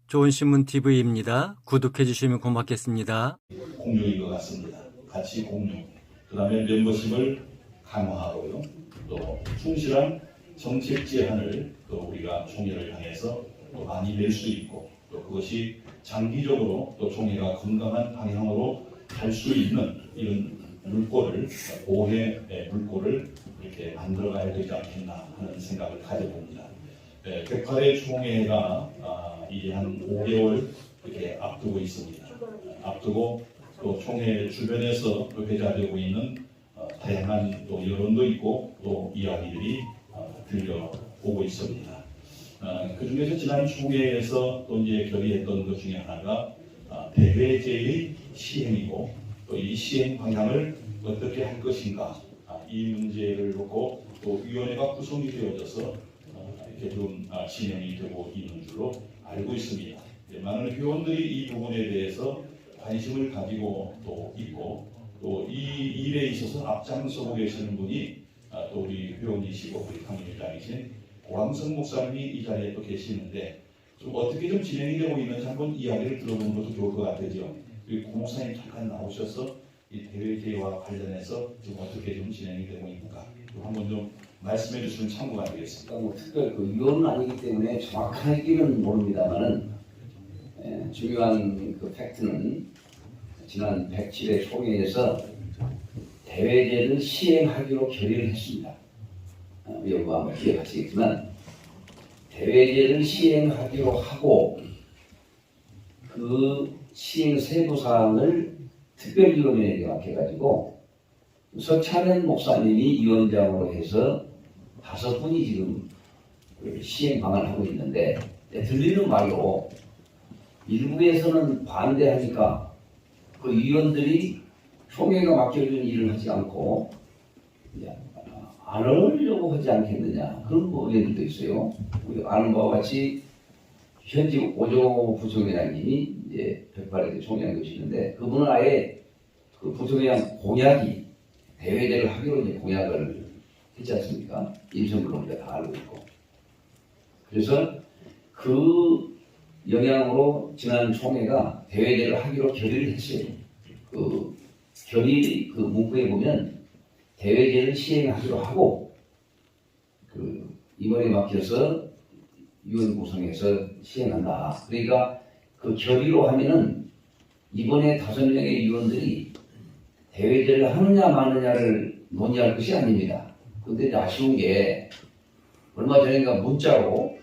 좋은신문TV입니다. 구독해 주시면 고맙겠습니다. 공룡인 것 같습니다. 같이 공룡. 그 다음에 멤버십을 강화하고요. 또 충실한 정책 제안을 또 우리가 총회를 향해서 또 많이 낼 수 있고 또 그것이 장기적으로 또 총회가 건강한 방향으로 갈 수 있는 이런 물꼬를 보호의 물꼬를 이렇게 만들어가야 되지 않겠나 하는 생각을 가져봅니다. 108회 총회가 이제 한 5개월 이렇게 앞두고 있습니다. 앞두고 또 총회 주변에서 또 회자되고 있는 다양한 또 여론도 있고 또 이야기들이 들려오고 있습니다. 그 중에서 지난 총회에서 또 이제 결의했던 것 중에 하나가 대외제의 시행이고 또 이 시행 방향을 어떻게 할 것인가 이 문제를 놓고 또 위원회가 구성이 되어져서 이렇게 좀 진행이 되고 있는 줄로 알고 있습니다. 많은 회원들이 이 부분에 대해서 관심을 가지고 또 있고 또 이 일에 있어서 앞장서고 계시는 분이 또 우리 회원이시고 우리 강의장이신 고광석 목사님이 이 자리에 또 계시는데 좀 어떻게 좀 진행이 되고 있는지 한번 이야기를 들어보는 것도 좋을 것 같아요. 우리 고 목사님 잠깐 나오셔서 이 대외제와 관련해서 좀 어떻게 좀 진행이 되고 있는가 한번 좀 말씀해 주시면 참고가 되겠습니다. 뭐 특별 그 위원은 아니기 때문에 정확하게는 모릅니다만은 중요한 그 팩트는 지난 107회 총회에서 대외제를 시행하기로 결의를 했습니다. 여러분 아마 기억하시겠지만 대외제를 시행하기로 하고 그 시행 세부사항을 특별위원회에 맡겨가지고 서찬현 목사님이 위원장으로 해서 5분이 지금 시행 방안을 하고 있는데 들리는 말로 일부에서는 반대하니까 그 위원들이 총회가 맡겨준 일을 하지 않고 안 하려고 하지 않겠느냐 그런 의견들도 있어요. 우리 아는 바와 같이 현직 오정호 부총회장님이 이제 108회 총회장 되시는데 그분은 아예 그 부총회장 공약이 대외제를 하기로 이제 공약을 했지 않습니까? 임성근 우리가 다 알고 있고. 그래서 그 영향으로 지난 총회가 대외제를 하기로 결의를 했어요. 그 결의 그 문구에 보면 대외제를 시행하기로 하고 그 이번에 맡겨서 위원 구성해서 시행한다. 그러니까 그 결의로 하면은 이번에 5명의 위원들이 대외제를 하느냐 마느냐를 논의할 것이 아닙니다. 근데 아쉬운 게 얼마 전인가 문자로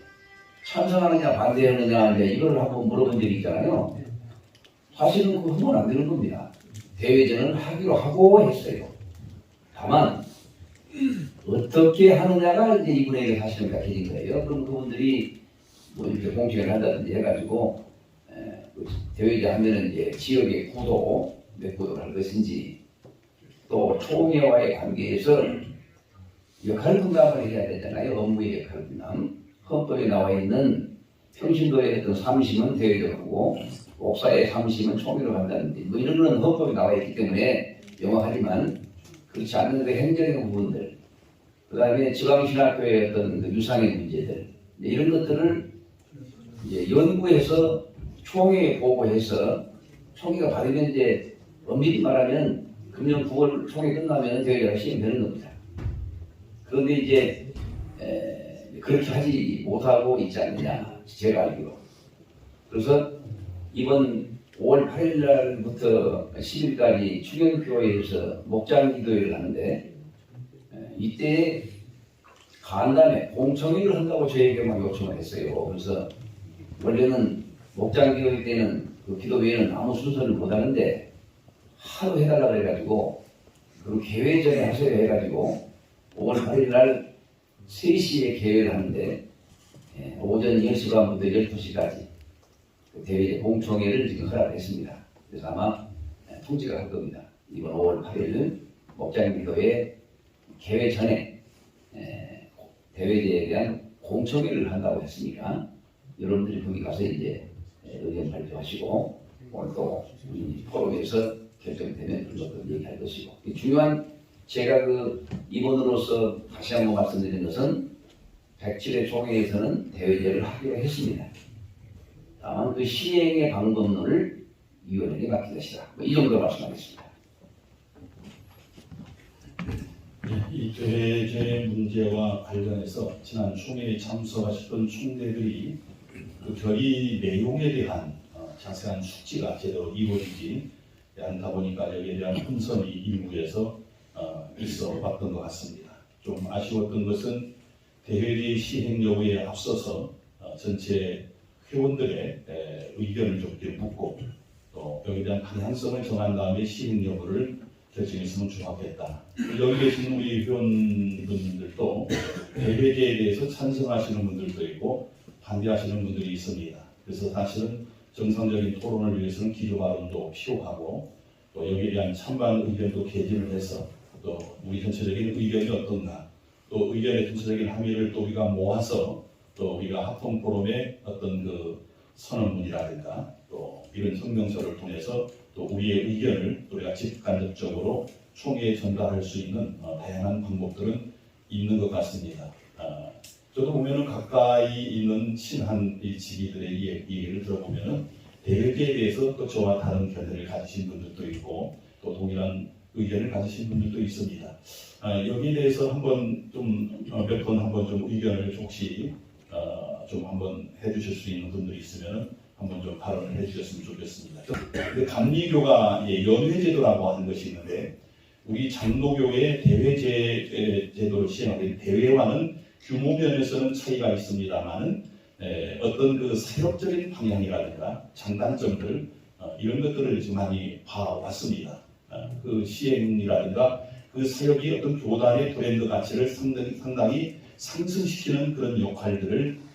찬성하느냐 반대하느냐 이걸 한번 물어본 적이 있잖아요. 사실은 그거 하면 안 되는 겁니다. 대외제는 하기로 하고 했어요. 다만 어떻게 하느냐가 이제 이분에게 사실은 가해진 거예요. 그럼 그분들이 뭐 이렇게 공청회를 한다든지 해가지고 대외제 하면은 이제 지역의 구도 몇 구도를 할 것인지 또 총회와의 관계에서 역할 분담을 해야 되잖아요. 업무의 역할 분담. 헌법에 나와 있는 평신도의 어떤 삼심은 대외적으로 하고 옥사의 삼심은 총회로 한다든지 뭐 이런 건 헌법에 나와 있기 때문에 명확하지만 그렇지 않는 그 행정의 부분들 그 다음에 지방신학교의 어떤 그 유상의 문제들 이런 것들을 이제 연구해서 총회에 보고해서 총회가 받으면 이제 엄밀히 말하면 금년 9월 총회 끝나면 대회가 시행되는 겁니다. 그런데 이제 그렇게 하지 못하고 있지 않느냐 제가 알기로. 그래서 이번 5월 8일 날부터 10일까지 충영교회에서 목장기도회를 하는데 이때 간담회 공청회를 한다고 저에게만 요청을 했어요. 그래서 원래는 목장기도회 때는 그 기도회는 아무 순서를 못 하는데 하루 해달라고 해가지고 그럼 개회 전에 하셔야 해가지고 5월 8일 날 3시에 개회를 하는데 오전 10시 반부터 12시까지 대회 공청회를 지금 허락했습니다. 그래서 아마 통지가 할 겁니다. 이번 5월 8일 목장기도회 개회 전에 대회제에 대한 공청회를 한다고 했으니까 여러분들이 거기 가서 이제 의견 발표하시고 오늘 또 포럼에서 결정되면 그것도 얘기할 것이고 중요한 제가 그 임원으로서 다시 한번 말씀드린 것은 107회 총회에서는 대외제를 하기로 했습니다. 다만 그 시행의 방법론을 위원회에게 맡길 것이다. 이 정도 말씀하겠습니다. 이 대외제 문제와 관련해서 지난 총회에 참석하셨던 총대들이 그 결의 내용에 대한 자세한 숙지가 제대로 이루어지지 않다 보니까 여기에 대한 혼선이 일부에서 있어 왔던 것 같습니다. 좀 아쉬웠던 것은 대회의 시행 여부에 앞서서 전체 회원들의 의견을 좀 이렇게 묻고 또 여기에 대한 방향성을 정한 다음에 시행 여부를 결정했으면 좋았겠다. 여기 계신 우리 회원분들도 대회제에 대해서 찬성하시는 분들도 있고 반대하시는 분들이 있습니다. 그래서 사실은 정상적인 토론을 위해서는 기조 발언도 필요하고 또 여기에 대한 찬반 의견도 개진을 해서 또 우리 전체적인 의견이 어떤가 또 의견의 전체적인 함의를 또 우리가 모아서 또 우리가 합동 포럼의 어떤 그 선언문이라든가 또 이런 성명서를 통해서 또 우리의 의견을 우리가 직간접적으로 총회에 전달할 수 있는 다양한 방법들은 있는 것 같습니다. 저도 보면은 가까이 있는 친한 이 지기들의 얘기를 들어보면은 대외제에 대해서 또 저와 다른 견해를 가지신 분들도 있고 또 동일한 의견을 가지신 분들도 있습니다. 여기에 대해서 한번 좀 몇 번 한번 좀 의견을 혹시 좀 한번 해주실 수 있는 분들이 있으면은 한번 좀 발언을 해주셨으면 좋겠습니다. 감리교가 연회제도라고 하는 것이 있는데 우리 장로교의 대회제 제도를 시행하는 대회와는 규모 면에서는 차이가 있습니다만은 어떤 그 사역적인 방향이라든가 장단점들 이런 것들을 지금 많이 봐왔습니다. 그 시행이라든가 그 사역이 어떤 교단의 브랜드 가치를 상당히 상승시키는 그런 역할들을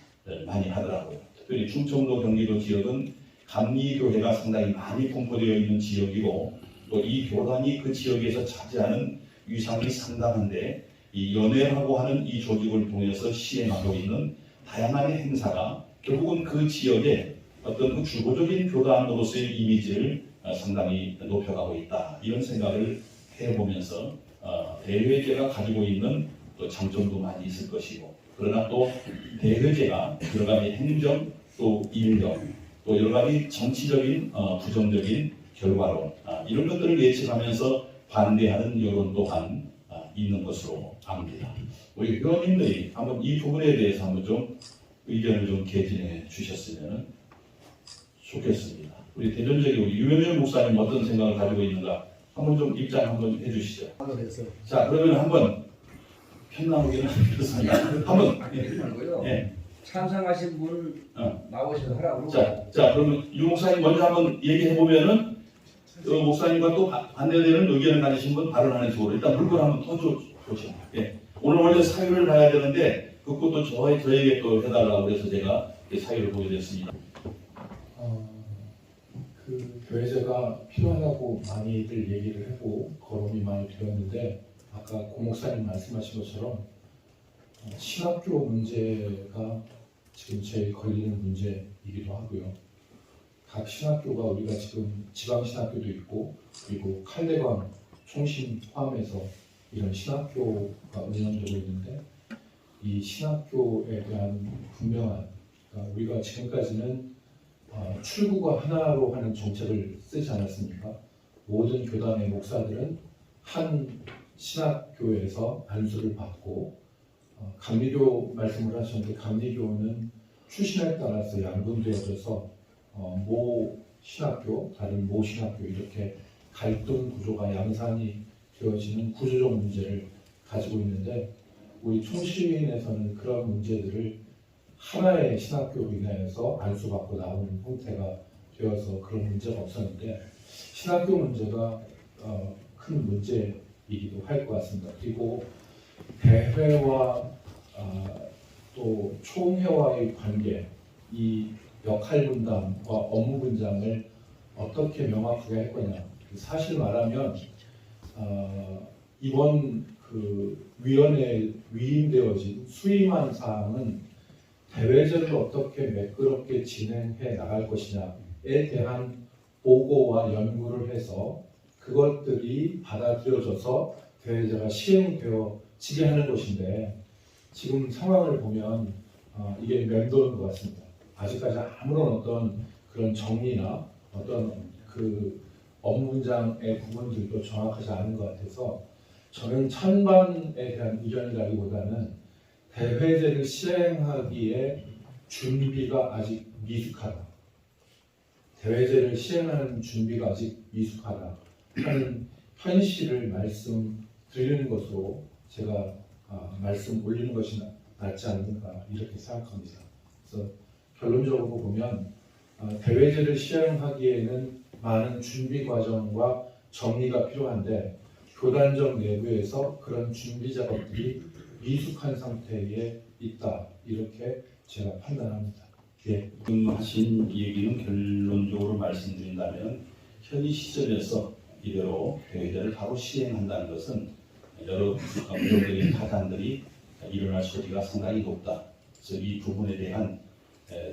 많이 하더라고요. 특별히 충청도 경기도 지역은 감리교회가 상당히 많이 분포되어 있는 지역이고 또 이 교단이 그 지역에서 차지하는 위상이 상당한데 이 연회라고 하는 이 조직을 통해서 시행하고 있는 다양한 행사가 결국은 그 지역의 어떤 그 주도적인 교단으로서의 이미지를 상당히 높여가고 있다. 이런 생각을 해보면서 대회제가 가지고 있는 또 장점도 많이 있을 것이고 그러나 또 대회제가 여러 가지 행정 또 인정 또 여러 가지 정치적인 부정적인 결과론 이런 것들을 예측하면서 반대하는 여론 또한 있는 것으로 압니다. 우리 회원님들이 한번 이 부분에 대해서 한번 좀 의견을 좀 개진해 주셨으면 좋겠습니다. 우리 대전적인 우리 유명현 목사님 어떤 생각을 가지고 있는가 한번 좀 입장 한번 해주시죠. 자 그러면 한번 편나오기는 그렇습니다. 한번 예. 찬성하신 분 나오셔서 하라고. 자 그러면 유 목사님 먼저 한번 얘기해 보면은 그 목사님과 또 반대되는 의견을 가지신 분 발언하는 식으로 일단 물건 한번 터줘보죠. 예. 오늘 원래 사유를 봐야 되는데 그것도 저에게 또 해달라고 해서 제가 사유를 보게 됐습니다. 그 교회제가 필요하다고 많이들 얘기를 하고 거론이 많이 되었는데 아까 고 목사님 말씀하신 것처럼 신학교 문제가 지금 제일 걸리는 문제이기도 하고요. 각 신학교가 우리가 지금 지방신학교도 있고 그리고 칼대광 총신 포함해서 이런 신학교가 운영되고 있는데 이 신학교에 대한 분명한 그러니까 우리가 지금까지는 출구가 하나로 하는 정책을 쓰지 않았습니까? 모든 교단의 목사들은 한 신학교에서 안수를 받고 감리교 말씀을 하셨는데 감리교는 출신에 따라서 양분되어져서 모 신학교, 다른 모 신학교 이렇게 갈등 구조가 양산이 되어지는 구조적 문제를 가지고 있는데 우리 총신에서는 그런 문제들을 하나의 신학교로 인해서 안수받고 나오는 형태가 되어서 그런 문제가 없었는데 신학교 문제가 큰 문제이기도 할 것 같습니다. 그리고 대회와 또 총회와의 관계, 이 역할 분담과 업무 분장을 어떻게 명확하게 할 거냐. 사실 말하면 이번 그 위원회에 위임되어진 수임한 사항은 대외제를 어떻게 매끄럽게 진행해 나갈 것이냐에 대한 보고와 연구를 해서 그것들이 받아들여져서 대외제가 시행되어지게 하는 것인데 지금 상황을 보면 이게 맴도는 것 같습니다. 아직까지 아무런 어떤 그런 정리나 어떤 그 업문장의 부분들도 정확하지 않은 것 같아서 저는 찬반에 대한 의견이라기보다는 대회제를 시행하기에 준비가 아직 미숙하다. 대회제를 시행하는 준비가 아직 미숙하다 하는 현실을 말씀드리는 것으로 제가 말씀 올리는 것이 낫지 않는가 이렇게 생각합니다. 그래서 결론적으로 보면 대회제를 시행하기에는 많은 준비 과정과 정리가 필요한데 교단적 내부에서 그런 준비 작업들이 미숙한 상태에 있다 이렇게 제가 판단합니다. 예. 하신 얘기는 결론적으로 말씀드린다면 현 시점에서 이대로 대회제를 바로 시행한다는 것은 여러 부정적인 파장들이 일어날 소리가 상당히 높다. 그래서 이 부분에 대한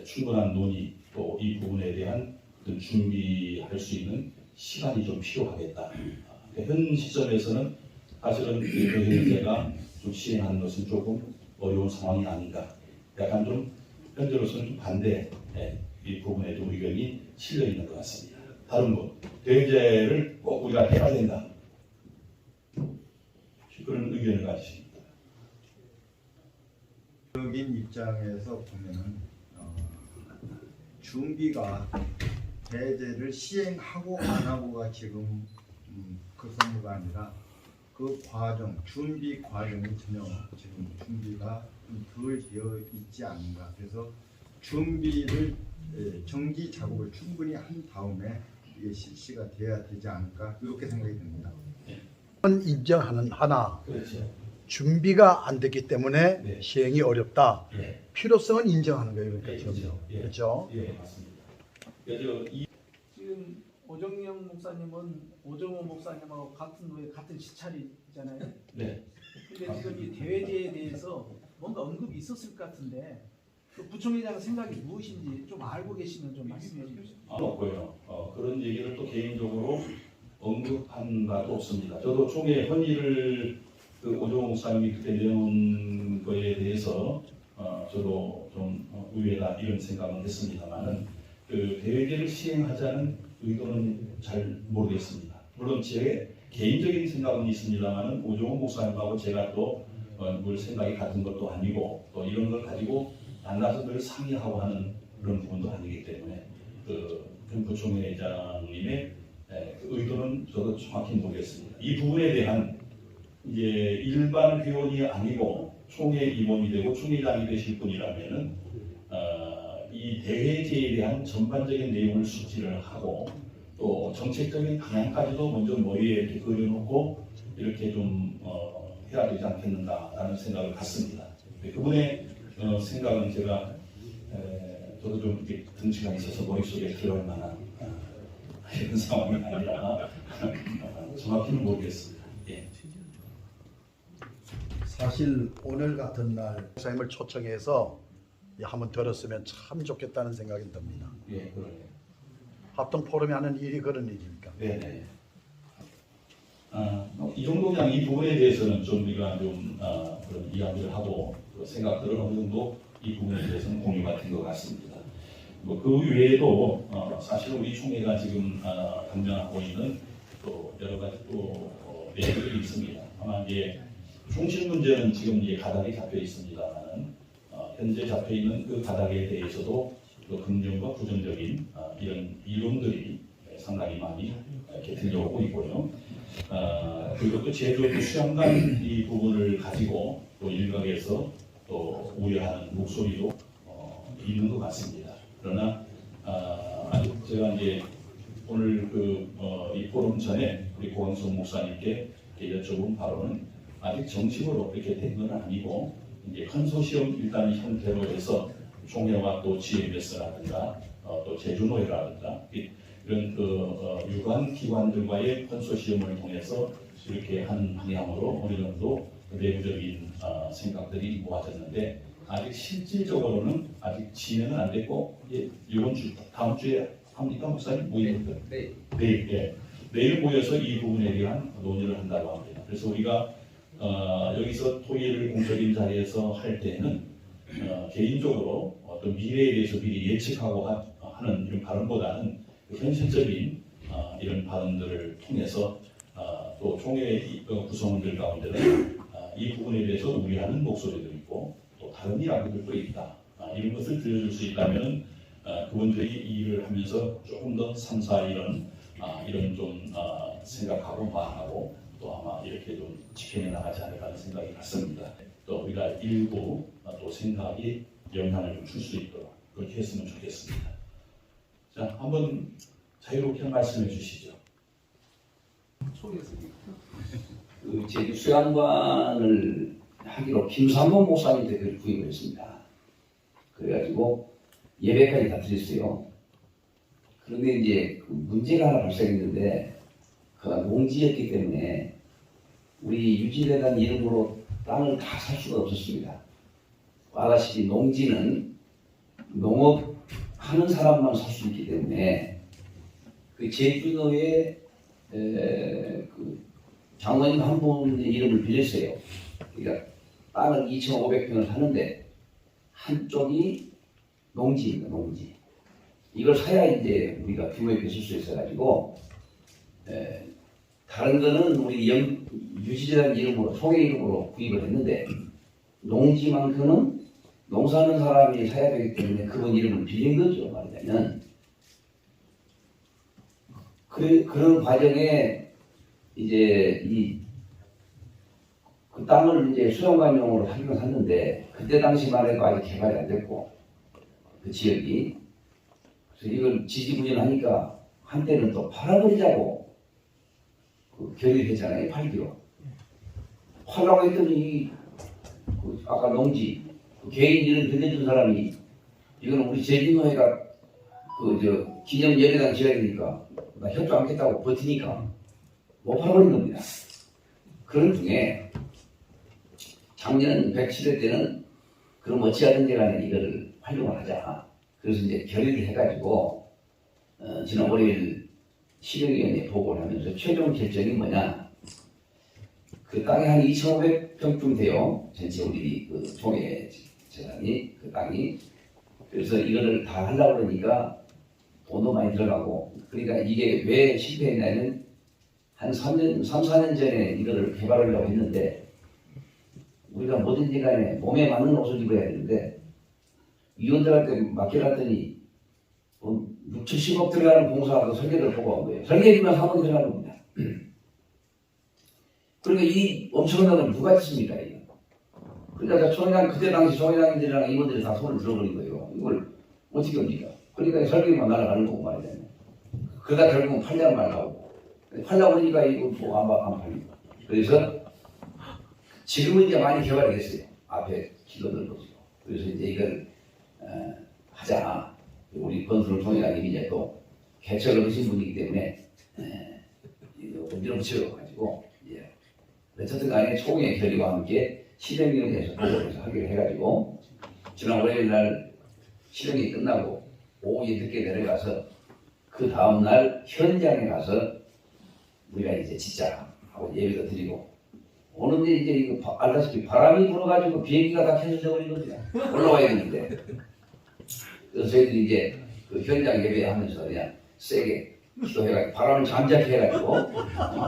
충분한 논의 또 이 부분에 대한 어떤 준비할 수 있는 시간이 좀 필요하겠다. 현 시점에서는 사실은 대회제가 좀 시행하는 것은 조금 어려운 상황이 아닌가. 약간 좀 현재로서는 좀 반대 이 부분에 좀 의견이 실려 있는 것 같습니다. 다른 분, 대회제를 꼭 우리가 해야 된다. 그런 의견을 가지십니다. 적인 입장에서 보면은 준비가 대제를 시행하고 안 하고가 지금 그 선무가 아니라 그 과정, 준비 과정이 전혀 지금 준비가 덜 되어 있지 않은가. 그래서 준비를 정기 작업을 충분히 한 다음에 이게 실시가 돼야 되지 않을까 이렇게 생각이 듭니다. 인정하는 하나 그렇죠. 준비가 안 됐기 때문에 네. 시행이 어렵다. 예. 필요성은 인정하는 거예요. 그러니까 예, 지금. 그렇죠. 예. 그렇죠? 예, 맞습니다. 그래서 이 지금 오정영 목사님은 오정호 목사님하고 같은 노예 같은 시찰이잖아요. 네. 근데 지금 이 대회제에 대해서 뭔가 언급이 있었을 것 같은데 그 부총회장 생각이 무엇인지 좀 알고 계시면 좀 말씀해 주십시오. 없고요. 그런 얘기를 또 개인적으로 언급한 바도 없습니다. 저도 총회 헌의를 그 오정호 목사님이 그때 내놓은 거에 대해서 저도 좀 의외다 이런 생각은 했습니다만은 그 대회제를 시행하자는 의도는 잘 모르겠습니다. 물론 제 개인적인 생각은 있습니다만은 오정호 목사님하고 제가 또 뭘 생각이 같은 것도 아니고 또 이런 걸 가지고 만나서 늘 상의하고 하는 그런 부분도 아니기 때문에 그 부총회장님의 그 의도는 저도 정확히 모르겠습니다. 이 부분에 대한 이제 일반 회원이 아니고 총회 임원이 되고 총회장이 되실 분이라면은 이 대회제에 대한 전반적인 내용을 숙지를 하고 또 정책적인 방향까지도 먼저 머리에 이렇게 그려놓고 이렇게 좀 해야 되지 않겠는가라는 생각을 갖습니다. 그분의 생각은 제가 저도 좀 이렇게 등치가 있어서 머릿속에 들어올 만한 이런 상황이 아니라 정확히는 모르겠습니다. 예. 사실 오늘 같은 날 목사님을 초청해서 한번 들었으면 참 좋겠다는 생각이 듭니다. 예, 그러네요. 합동 포럼이 하는 일이 그런 일입니까? 네네. 이 정도 그냥 이 부분에 대해서는 좀 우리가 좀 그런 이야기를 하고 생각들을 어느 정도 이 부분에 대해서는 공유가 된 것 같습니다. 뭐 그 외에도 사실 우리 총회가 지금 감당하고 있는 또 여러 가지 또 내용들이 있습니다. 아마 이제 중심 문제는 지금 이제 가닥이 잡혀 있습니다만은 현재 잡혀 있는 그 가닥에 대해서도 또 긍정과 부정적인 이런 이론들이 상당히 많이 이렇게 들려오고 있고요. 그리고 또 제주도 수양간 이 부분을 가지고 또 일각에서 또 우려하는 목소리도 있는 것 같습니다. 그러나 아직 제가 이제 오늘 이 포럼 전에 우리 고광석 목사님께 여쭤본 바로는 아직 정식으로 이렇게 된 건 아니고 이제 컨소시엄 일단 형태로 해서 총회와 또 GMS라든가 또 제주노회라든가 이런 유관 기관들과의 컨소시엄을 통해서 이렇게 한 방향으로 어느 정도 내부적인 생각들이 모아졌는데 아직 실질적으로는 아직 진행은 안 됐고 이번 주 다음 주에 합니까 목사님 모이는 거? 네. 내일 내일 모여서 이 부분에 대한 논의를 한다고 합니다. 그래서 우리가 여기서 토의를 공적인 자리에서 할 때는 개인적으로 어떤 미래에 대해서 미리 예측하고 하는 이런 발언보다는 현실적인 이런 발언들을 통해서 또 총회 구성원들 가운데는 이 부분에 대해서 우려하는 목소리도 있고 또 다른 이야기들도 있다. 이런 것을 들려줄 수 있다면 그분들이 이 일을 하면서 조금 더 3, 4 이런 좀 생각하고 마음하고 또 아마 이렇게 좀 지켜내 나가지 않을까 하는 생각이 같습니다. 또 우리가 일부 또 생각이 영향을 좀 줄 수 있도록 그렇게 했으면 좋겠습니다. 자, 한번 자유롭게 말씀해 주시죠. 그 제주 수양관을 하기로 김삼봉 목사님한테 구입을 했습니다. 그래가지고 예배까지 다 드렸어요. 그런데 이제 그 문제가 하나 발생했는데 그가 농지였기 때문에 우리 유지대단 이름으로 땅을 다 살 수가 없었습니다. 아다시피 농지는 농업하는 사람만 살 수 있기 때문에 그 제주도에 그 장로님 한 분의 이름을 빌렸어요. 그러니까 땅을 2,500평을 사는데 한쪽이 농지입니다. 농지. 이걸 사야 이제 우리가 규모에 비쓸 수 있어가지고 다른 거는 우리 유지재단 이름으로 총회 이름으로 구입을 했는데 농지만큼은 농사하는 사람이 사야 되기 때문에 그분 이름을 빌린 거죠. 말하자면 그런 과정에 이제 그 땅을 이제 수영관용으로 하기로 샀는데 그때 당시만 해도 아직 개발이 안 됐고 그 지역이 그래서 이걸 지지부진하니까 한때는 또 팔아버리자고 그 결의를 했잖아요. 팔기로 팔라고 했더니 그 아까 농지 그 개인 이름 빌려준 사람이 이거는 우리 제주노회가 그 기념 예배당 지어야 되니까 나 협조 않겠다고 버티니까 못 팔아버린 겁니다. 그런 중에 작년 107회 때는 그럼 어찌하든지 간에 이거를 활용을 하자. 그래서 이제 결의를 해가지고 지난 월요일 실행위원회에 보고를 하면서 최종 결정이 뭐냐. 그 땅이 한 2,500평쯤 돼요. 전체 우리 그 총회 재단이 그 땅이. 그래서 이거를 다 하려고 그러니까 돈도 많이 들어가고 그러니까 이게 왜 실패했냐면 한 3, 4년 전에 이거를 개발하려고 했는데 우리가 뭐든지 간에 몸에 맞는 옷을 입어야 되는데 위원들한테 맡겨놨더니 6, 70억 들어가는 공사하고 설계를 보고 온 거예요. 설계비만 3억이 들어가는 겁니다. 그러니까 이 엄청난 걸 누가 했습니까? 이거. 그러니까 총회장 그때 당시 총회장님들이랑 임원들이 다 손을 들어버린 거예요. 이걸 어떻게 합니까? 그러니까 설계비만 날아가는 거고 말이야. 그러다 결국은 팔려고 말라고. 팔려고 하니까 이거 뭐 안 팔리고. 그래서 지금은 이제 많이 개발이 됐어요. 앞에 기도들 보시고. 그래서 이제 이걸 하자. 우리 건설 총회장님이 이제 또 개척을 하신 분이기 때문에 문제를 붙여가지고 어쨌든 간에 총회 결의와 함께 실행위원회에서 보고해서 하기로 해가지고 지난 월요일 날 실행이 끝나고 오후에 늦게 내려가서 그 다음날 현장에 가서 우리가 이제 짓자 하고 예배도 드리고 오는데 이제 이거 알다시피 바람이 불어가지고 비행기가 다 캔슬돼 버리거든요. 올라와야 되는데 그래서 저희들이 이제 그 현장 예배하면서 그냥 세게 기도해가지고 바람을 잠자게 해가지고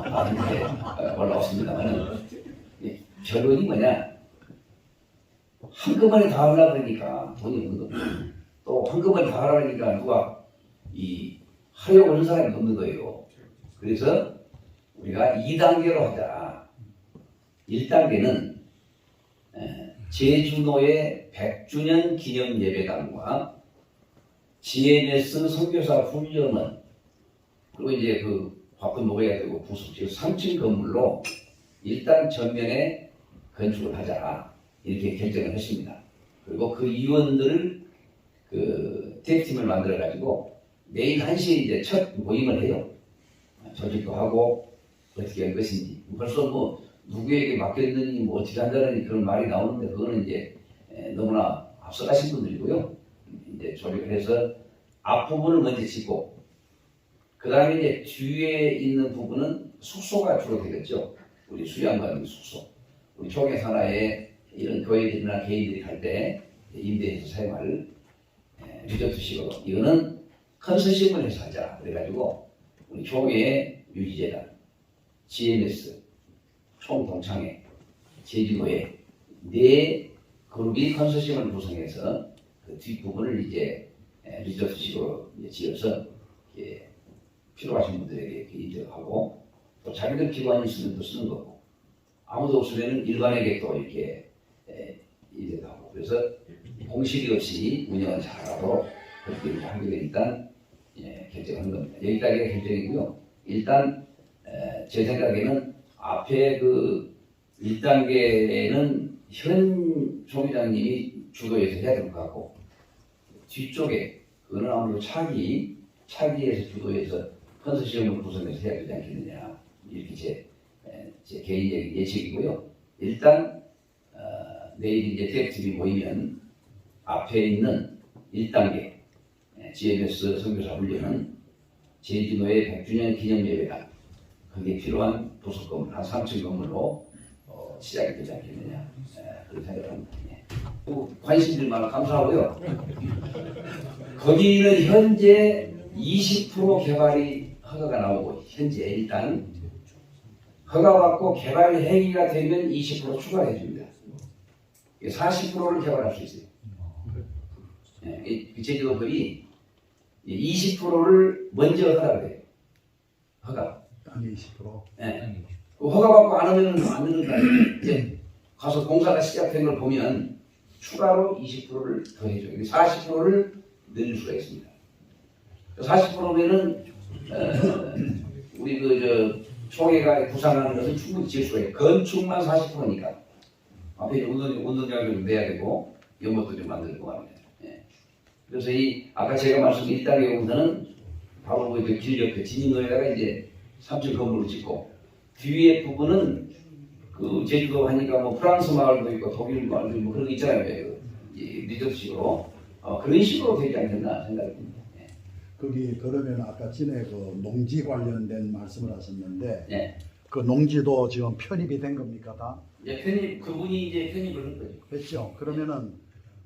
나중에 올라왔습니다만 결론이 뭐냐 한꺼번에 다 하려고 그러니까 돈이 없는 겁니다. 또 한꺼번에 다 하려고 하니까 누가 하려고 하는 사람이 없는 거예요. 그래서 우리가 2단계로 하자. 1단계는 제주도의 100주년 기념 예배당과 GNS 선교사 훈련원 그리고 이제 그 밥도 먹어야 되고 부속지역 3층 건물로 일단 전면에 건축을 하자 이렇게 결정을 했습니다. 그리고 그 위원들을 그 대표팀을 만들어 가지고 내일 1시에 이제 첫 모임을 해요. 조직도 하고 어떻게 할 것인지 벌써 뭐 누구에게 맡겼느니 뭐 어떻게 한다는 그런 말이 나오는데 그거는 이제 너무나 앞서가신 분들이고요. 이제 조직을 해서 앞부분을 먼저 짓고 그 다음에 이제 뒤에 있는 부분은 숙소가 주로 되겠죠. 우리 수양관 숙소. 우리 총회 산하에 이런 교회들이나 개인들이 갈 때 임대해서 사용할 리조트식으로 이거는 컨소시엄을 해서 하자 그래가지고 우리 총회 유지재단, GMS, 총동창회, 제주도회 네 그룹이 컨소시엄을 구성해서 그 뒷부분을 이제 리조트식으로 이제 지어서 필요하신 분들에게 이렇게 인정하고 또 자기들 기관이 있으면 또 쓰는 거고 아무도 없으면 일반에게 또 이렇게 인정하고 그래서 공실이 없이 운영을 잘하도록 그렇게 하기로 일단 결정한 겁니다. 여기까지가 결정이고요. 일단 제 생각에는 앞에 그 1단계는 현 총회장님이 주도해서 해야 될 것 같고 뒤쪽에 그거는 아무래도 차기에서 주도해서 컨소시엄을 구성해서 해야 되지 않겠느냐 이렇게 제 개인적인 예측이고요. 일단 내일 이제 디렉티브이 모이면 앞에 있는 1단계 GMS 선교사 훈련은 제주도의 100주년 기념 예배당 거기에 필요한 도서 건물 한 3층 건물로 시작이 되지 않겠느냐 그런 생각을 합니다. 관심들 많아 감사하고요. 거기는 현재 20% 개발이 허가가 나오고 현재 일단 허가받고 개발 행위가 되면 20% 추가해 줍니다. 40%를 개발할 수 있어요. 제주도법이 20%를 먼저 허가를 해요. 허가. 딱 20%. 네. 허가받고 안 하면 안 되는 거 아니에요. 이제 가서 공사가 시작된 걸 보면 추가로 20%를 더해줘요. 40%를 늘릴 수가 있습니다. 40%면은 우리 총회가 구상하는 것은 충분히 지을 수가 있어요. 건축만 40%니까 앞에 운동장을 좀 내야 되고 연못도 좀 만들고 합니다. 그래서 아까 제가 말씀드린 1단계 공사는 바로 길 옆에 진입로에다가 이제 3층 건물을 짓고 뒤에 부분은 그 제주도 하니까 뭐 프랑스 마을도 있고 독일 마을도 있고 그런 거 있잖아요. 리조트식으로 그런 식으로 되지 않겠나 생각이 듭니다. 거기 그러면 아까 전에 그 농지 관련된 말씀을 하셨는데 네. 그 농지도 지금 편입이 된 겁니까 다? 그분이 이제 편입을 한 거죠. 했죠. 그러면은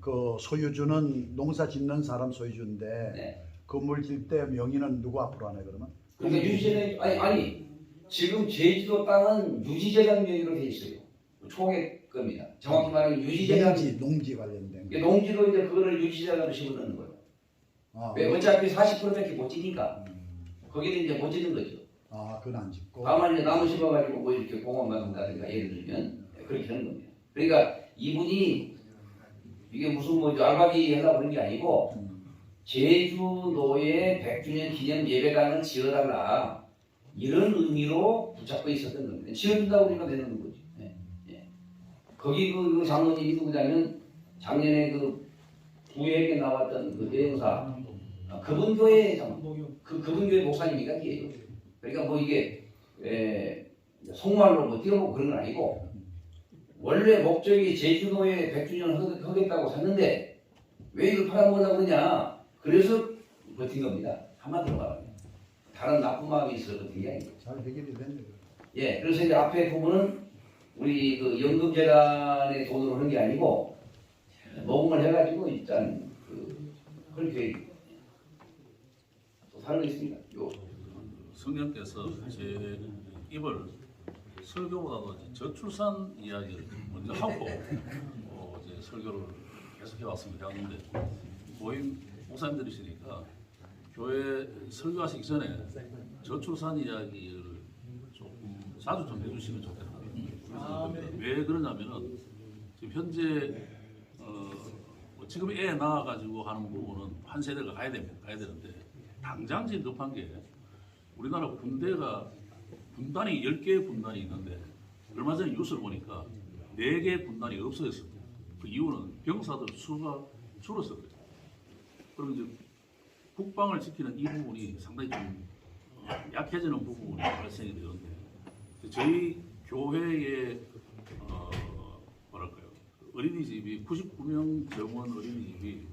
그 소유주는 농사 짓는 사람 소유주인데 네. 건물 질 때 명의는 누구 앞으로 하네 그러면? 그러니까 유지재단 아니 지금 제주도 땅은 유지재단 명의로 돼 있어요. 총회 겁니다. 정확히 말하면 유지재단 농지 관련된 거. 농지도 이제 그거를 유지재단으로 심어놓는 거예요. 왜 어차피 40%밖에 못 지니까 거기는 이제 못 짓는 거죠. 그건 안 짓고. 다만 이제 나무 심어가지고 뭐 이렇게 공원 만든다든가 예를 들면 그렇게 하는 겁니다. 그러니까 이분이 이게 무슨 뭐 알바비 하려고 그런 게 아니고 제주도의 100주년 기념 예배당을 지어달라 이런 의미로 붙잡고 있었던 겁니다. 지어준다고 그러니까 되는 거죠. 거기 그 장로님이 누구냐면 작년에 그 부회에 나왔던 그 대행사 그분 교회 그분 교회 목사님이가 기예요. 그러니까 뭐 이게 속말로 뭐 띄워보고 그런 건 아니고 원래 목적이 제주도에 100주년 하겠다고 샀는데 왜 이걸 팔아먹으려고 그러냐 그래서 버틴 겁니다. 한마디로 말하면 다른 나쁜 마음이 있어서 버틴 게 아니고 잘 해결이 됐네요. 그래서 이제 앞에 부분은 우리 그 연금재단의 돈으로 하는 게 아니고 모금을 해가지고 일단 그런 계획입니다. 또 다른 거 있습니다. 성령께서 제 입을 설교보다도 저출산 이야기를 먼저 하고 이제 설교를 계속해 왔습니다. 그런데 모임 목사님들이시니까 교회 설교하시기 전에 저출산 이야기를 조금 자주 좀 해주시면 좋겠다. 왜 그러냐면은 지금 현재 지금 애 낳아가지고 하는 부분은 한 세대가 가야 되는데 당장 지금 급한 게 우리나라 군대가 분단이 10개의 분단이 있는데 얼마 전에 뉴스를 보니까 4개의 분단이 없어졌습니다. 그 이유는 병사들 수가 줄었어요. 그럼 이제 국방을 지키는 이 부분이 상당히 좀 약해지는 부분이 발생이 되는데 저희 교회의 뭐랄까요 어린이집이 99명 정원 어린이집이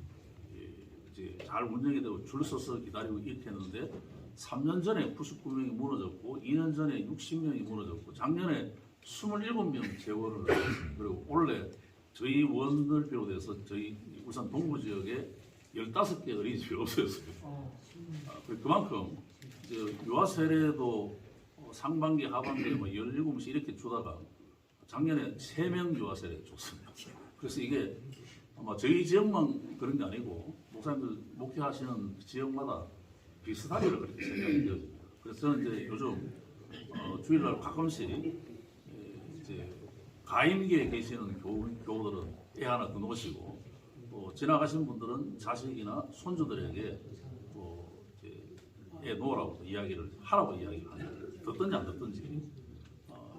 이제 잘 운영이 되고 줄 서서 기다리고 이렇게 했는데 3년 전에 99명이 무너졌고 2년 전에 60명이 무너졌고 작년에 27명 재원을 그리고 올해 저희 원을 비롯해서 저희 울산 동부 지역에 15개 어린이집이 없어졌어요. 그만큼 이제 유아 세례도 상반기, 하반기에 뭐 17씩 이렇게 주다가 작년에 3명 유아 세례 줬습니다. 그래서 이게 아마 저희 지역만 그런 게 아니고 목사님들 목회하시는 지역마다 비슷하리라 그렇게 생각이 되어집니다. 그래서 저는 이제 요즘 주일날 가끔씩 이제 가임기에 계시는 교우들은 애 하나 더 놓으시고 또 지나가시는 분들은 자식이나 손주들에게 또 이제 애 놓으라고 이야기를 하라고 이야기를 하는 듣든지 안 듣든지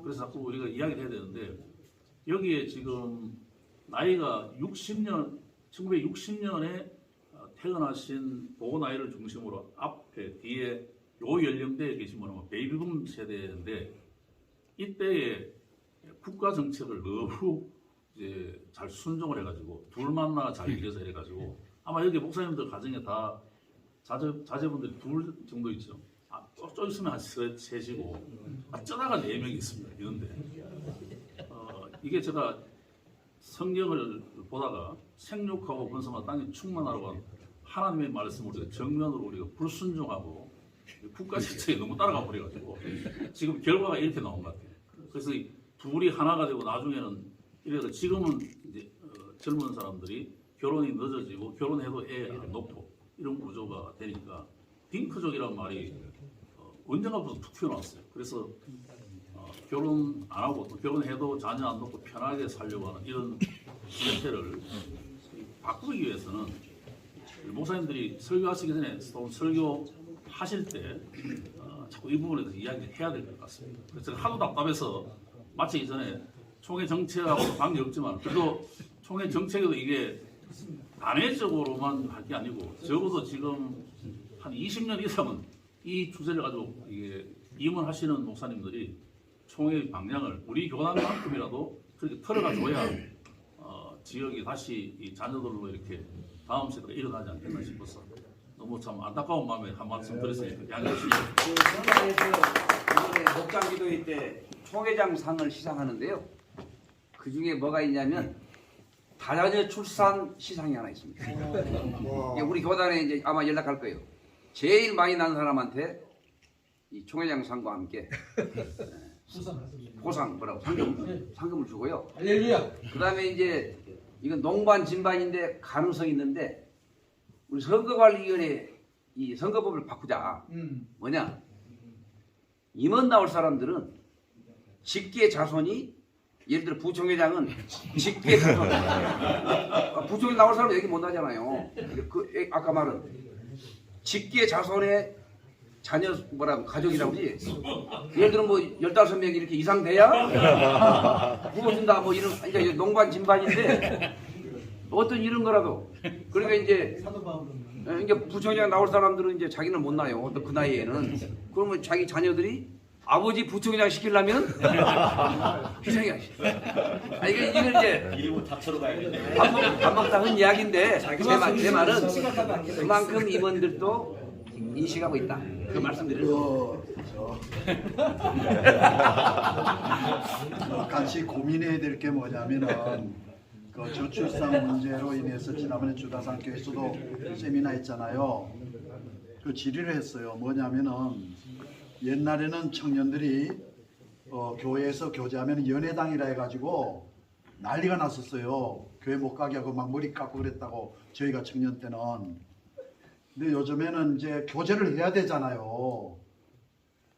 그래서 자꾸 우리가 이야기를 해야 되는데 여기에 지금 나이가 1960년에 태어나신 그 나이를 중심으로 앞에 뒤에 요 연령대에 계신 분은 베이비붐 세대인데 이때에 국가 정책을 너무 이제 잘 순종을 해가지고 둘 만나 잘 이겨서 해가지고 아마 여기 목사님들 가정에 다 자제분들이 둘 정도 있죠. 좀 있으면 한 셋이고 쩌다가 4명이 있습니다. 이런데 이게 제가 성경을 보다가 생육하고 번성하고 땅에 충만하라고 한 하나님의 말씀을 우리가 정면으로 우리가 불순종하고 국가 정책에 너무 따라가 버려가지고 지금 결과가 이렇게 나온 것 같아요. 그래서 이 둘이 하나가 되고 나중에는 이래서 지금은 이제 젊은 사람들이 결혼이 늦어지고 결혼해도 애 안 놓고 이런 구조가 되니까 딩크족이라는 말이 언젠가부터 툭 튀어나왔어요. 그래서 결혼 안 하고 또 결혼해도 자녀 안 놓고 편하게 살려고 하는 이런 시대를 바꾸기 위해서는 목사님들이 설교하시기 전에 또 설교하실 때 자꾸 이 부분에 대해서 이야기를 해야 될 것 같습니다. 그래서 제가 하도 답답해서 마치기 전에 총회 정책하고 관계없지만 그래도 총회 정책에도 이게 단회적으로만 할 게 아니고 적어도 지금 한 20년 이상은 이 주제를 가지고 이게 임원하시는 목사님들이 총회의 방향을 우리 교단만큼이라도 그렇게 털어가줘야 지역이 다시 이 자녀들로 이렇게 다음 세대가 일어나지 않겠나 싶어서 너무 참 안타까운 마음에 한 말씀 드렸으니까 양해해 주시죠. 성당에서 이번에 목장 기도회 때 총회장 상을 시상하는데요. 그 중에 뭐가 있냐면 다자녀 출산 시상이 하나 있습니다. 이게 우리 교단에 이제 아마 연락할 거예요. 제일 많이 난 사람한테 이 총회장 상과 함께 보상 뭐라고 상금을 주고요. 할렐루야. 그다음에 이제 이건 농반 진반인데 가능성이 있는데 우리 선거관리위원회 이 선거법을 바꾸자. 뭐냐? 임원 나올 사람들은 직계 자손이 예를 들어 부총회장은 직계 자손. 부총회 나올 사람은 얘기 못 하잖아요. 아까 말은 직계 자손의 자녀 뭐라고 가족이라고 그러지. 예를 들어 뭐 15명 이렇게 이상 돼야 부어준다 뭐 이런 그러니까 농반 진반인데 어떤 이런 거라도 그러니까 이제 부총회장 나올 사람들은 이제 자기는 못 나요. 또 그 나이에는 그러면 자기 자녀들이 아버지 부총회장 시키려면 희생해야 지. 이건 이제 일부 다쳐로 가야겠네. 밥 먹다 한 이야기인데 제 말은 그만큼 임원들도 인식하고 있다. 그 말씀드려요. 같이 고민해야 될 게 뭐냐면은 그 저출산 문제로 인해서 지난번에 주다산교에서도 세미나 했잖아요. 그 질의를 했어요. 뭐냐면은 옛날에는 청년들이 교회에서 교제하면 연회당이라 해가지고 난리가 났었어요. 교회 못 가게 하고 막 머리 깎고 그랬다고 저희가 청년 때는. 근데 요즘에는 이제 교제를 해야 되잖아요.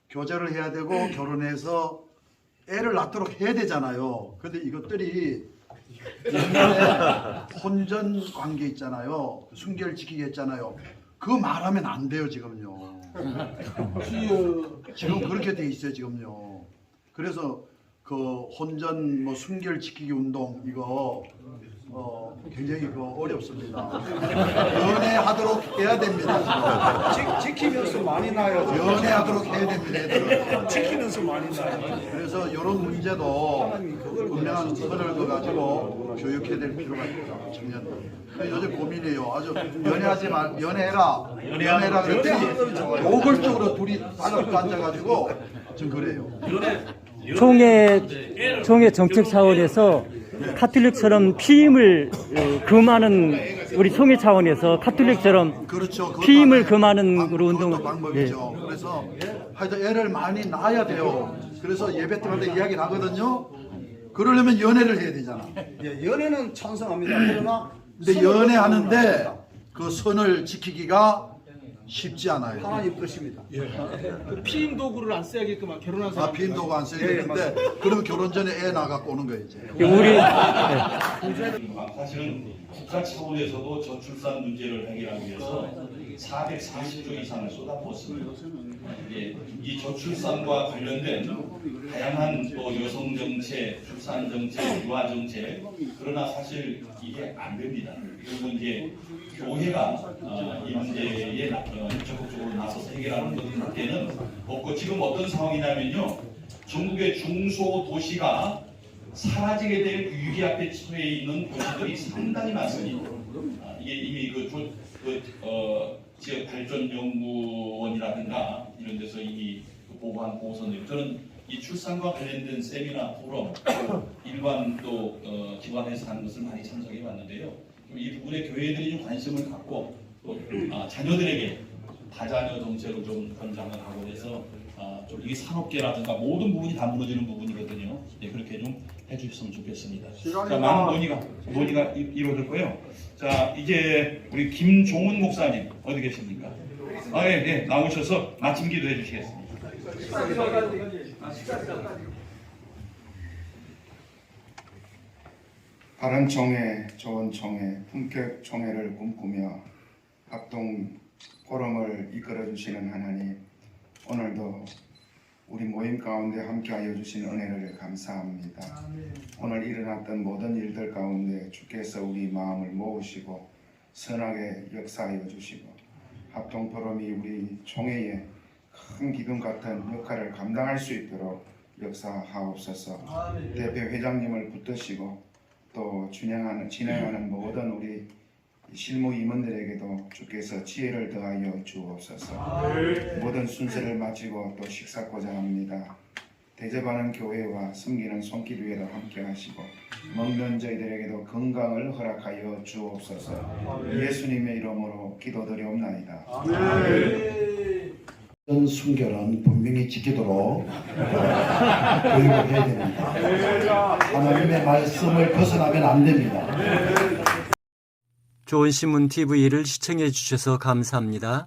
교제를 해야 되고 결혼해서 애를 낳도록 해야 되잖아요. 근데 이것들이 옛날에 혼전 관계 있잖아요. 순결 지키기 했잖아요. 그거 말하면 안 돼요 지금요. 지금 그렇게 돼 있어요 지금요. 그래서 그 혼전 뭐 순결 지키기 운동 이거 굉장히 어렵습니다. 연애하도록 해야 됩니다. 지키면서 많이 나요. 연애하도록 해야 됩니다. 애들은. 지키면서 많이 나요. 그래서 이런 문제도 분명한 선을 가지고 교육해야 될 필요가 있다. 청년들. 요즘 고민이에요. 아주 연애하지 마, 연애해라 그랬더니 노골적으로 둘이 달라붙어 앉아가지고 좀 그래요. 총회 정책 차원에서 카톨릭처럼 피임을 금하는 우리 총회 차원에서 카톨릭처럼 그렇죠. 그것도 피임을 하나의 금하는 그런 그것도 운동을 방법이죠. 그래서 하여튼 애를 많이 낳아야 돼요. 그래서 예배 때마다 이야기를 하거든요. 그러려면 연애를 해야 되잖아. 예, 연애는 찬성합니다. 그러나 근데 연애하는데 그 선을 지키기가 쉽지 않아요. 하나님 뜻입니다. 그 피임 도구를 안 써야겠구만 결혼한 사람. 빈도가 안 쓰이는데 그러면 결혼 전에 애 낳아갖고 오는 거예요 이제. 우리 사실은 국가 차원에서도 저출산 문제를 해결하기 위해서 440조 이상을 쏟아부었습니다. 이 저출산과 관련된 다양한 또 여성 정책, 출산 정책, 유아 정책, 그러나 사실 이게 안 됩니다. 그리고 이제 교회가 이 문제에 적극적으로 나서서 해결하는 것밖에는 없고, 지금 어떤 상황이냐면요, 전국의 중소도시가 사라지게 될 위기 앞에 처해 있는 도시들이 상당히 많습니다. 이게 이미 지역 발전 연구원이라든가 이런 데서 이미 보고한 보고서들, 저는 이 출산과 관련된 세미나, 포럼, 또 일반 또 기관에서 하는 것을 많이 참석해 왔는데요. 이 부분에 교회들이 좀 관심을 갖고 또 자녀들에게 다자녀 정책을 좀 권장을 하고 해서 좀 이 산업계라든가 모든 부분이 다 무너지는 부분이거든요. 네, 그렇게 좀 해주셨으면 좋겠습니다. 자, 많은 논의가 이루어졌고요. 자, 이제 우리 김종훈 목사님 어디 계십니까? 예, 나오셔서 마침 기도해 주시겠습니다. 바른 총회, 좋은 총회, 품격 총회를 꿈꾸며 합동 포럼을 이끌어 주시는 하나님, 오늘도 우리 모임 가운데 함께하여 주신 은혜를 감사합니다. 오늘 일어났던 모든 일들 가운데 주께서 우리 마음을 모으시고 선하게 역사하여 주시고 합동 포럼이 우리 총회에 큰 기둥 같은 역할을 감당할 수 있도록 역사하옵소서. 대표 회장님을 붙드시고 또 진행하는 모든 우리 실무 임원들에게도 주께서 지혜를 더하여 주옵소서. 모든 순서를 마치고 또 식사하고자 합니다. 대접하는 교회와 섬기는 손길 위에도 함께 하시고 먹는 저희들에게도 건강을 허락하여 주옵소서. 예수님의 이름으로 기도드리옵나이다. 이런 순결은 분명히 지키도록 교육을 해야 됩니다. 하나님의 말씀을 벗어나면 안 됩니다. 좋은 신문 TV를 시청해 주셔서 감사합니다.